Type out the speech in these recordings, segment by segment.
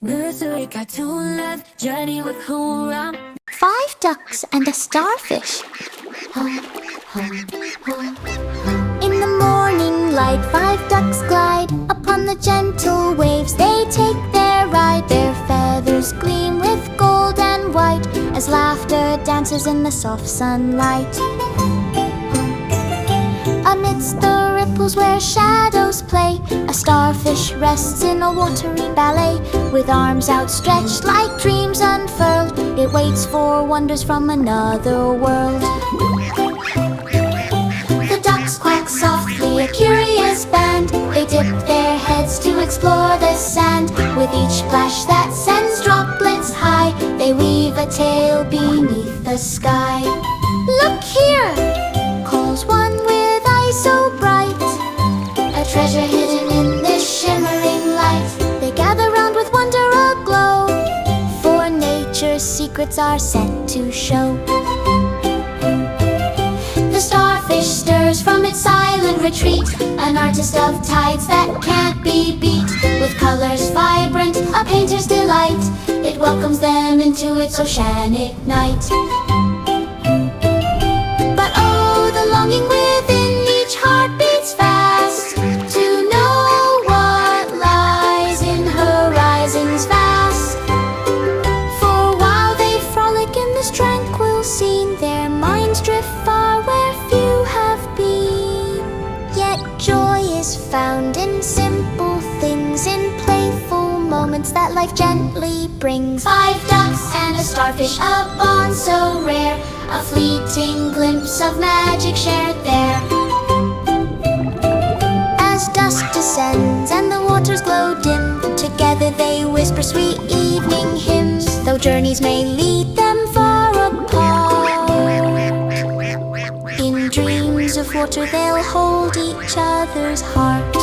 Nursery cartoon love, journey with Hoorah. 5 ducks and a starfish. In the morning light, 5 ducks glide upon the gentle waves. They take their ride. Their feathers gleam with gold and white as laughter dances in the soft sunlight. Amidst the ripples where shadows play, a starfish rests in a watery ballet. With arms outstretched like dreams unfurled, it waits for wonders from another world. The ducks quack softly, a curious band. They dip their heads to explore the sand. With each splash that sends droplets high, they weave a tale beneath the sky. Look here, calls one with eyes so bright, a treasure hidden in this shimmering light. They gather round with wonder aglow, for nature's secrets are set to show. The starfish stirs from its silent retreat, an artist of tides that can't be beat. With colors vibrant, a painter's delight, it welcomes them into its oceanic night. But oh, the longing within each heart beats fast, to know what lies in horizons vast. For while they frolic in this tranquil scene, their minds drift far where few have been. Yet joy is found in simple things, in playful moments that life gently brings. 5 ducks and a starfish, a bond so rare, a fleeting glimpse of magic shared there. As dusk descends and the waters glow dim, together they whisper sweet evening hymns. Though journeys may lead them far apart, in dreams of water they'll hold each other's heart.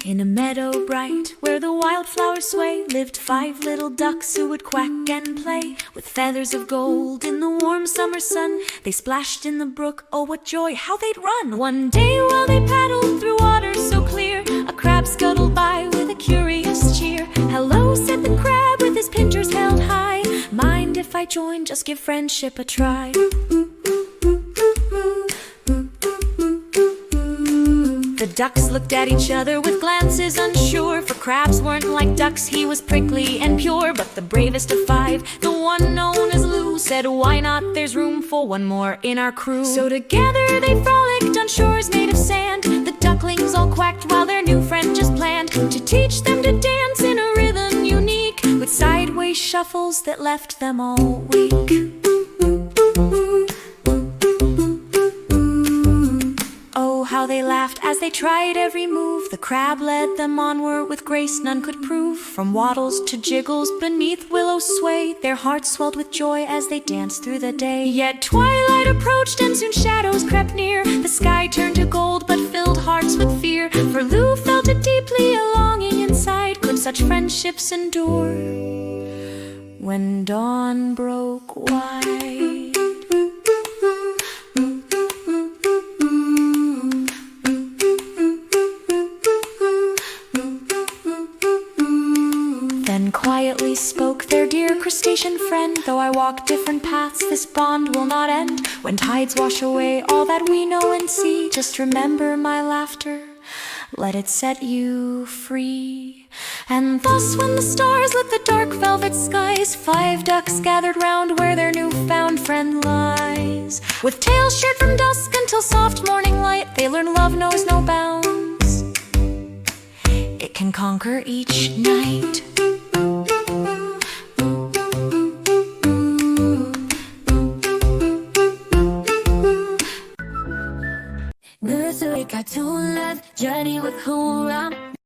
In a meadow bright, where the wildflowers sway, lived 5 little ducks who would quack and play. With feathers of gold in the warm summer sun, they splashed in the brook, oh what joy, how they'd run! One day while they paddled through waters so clear, a crab scuttled by with a curious cheer. Hello, said the crab with his pincers held high, mind if I join, just give friendship a try. The ducks looked at each other with glances unsure, for crabs weren't like ducks, he was prickly and pure. But the bravest of 5, the one known as Lou, said why not, there's room for one more in our crew. So together they frolicked on shores made of sand. The ducklings all quacked while their new friend just planned to teach them to dance in a rhythm unique, with sideways shuffles that left them all weak. How they laughed as they tried every move. The crab led them onward with grace none could prove. From waddles to jiggles beneath willow sway, their hearts swelled with joy as they danced through the day. Yet twilight approached and soon shadows crept near. The sky turned to gold but filled hearts with fear, for Lou felt it deeply, a longing inside. Could such friendships endure when dawn broke wide? Then quietly spoke their dear crustacean friend, though I walk different paths, this bond will not end. When tides wash away all that we know and see, just remember my laughter, let it set you free. And thus when the stars lit the dark velvet skies, 5 ducks gathered round where their newfound friend lies. With tails shared from dusk until soft morning light, they learn love knows no bounds, it can conquer each night. Nursery cartoon love, journey with Hoorah.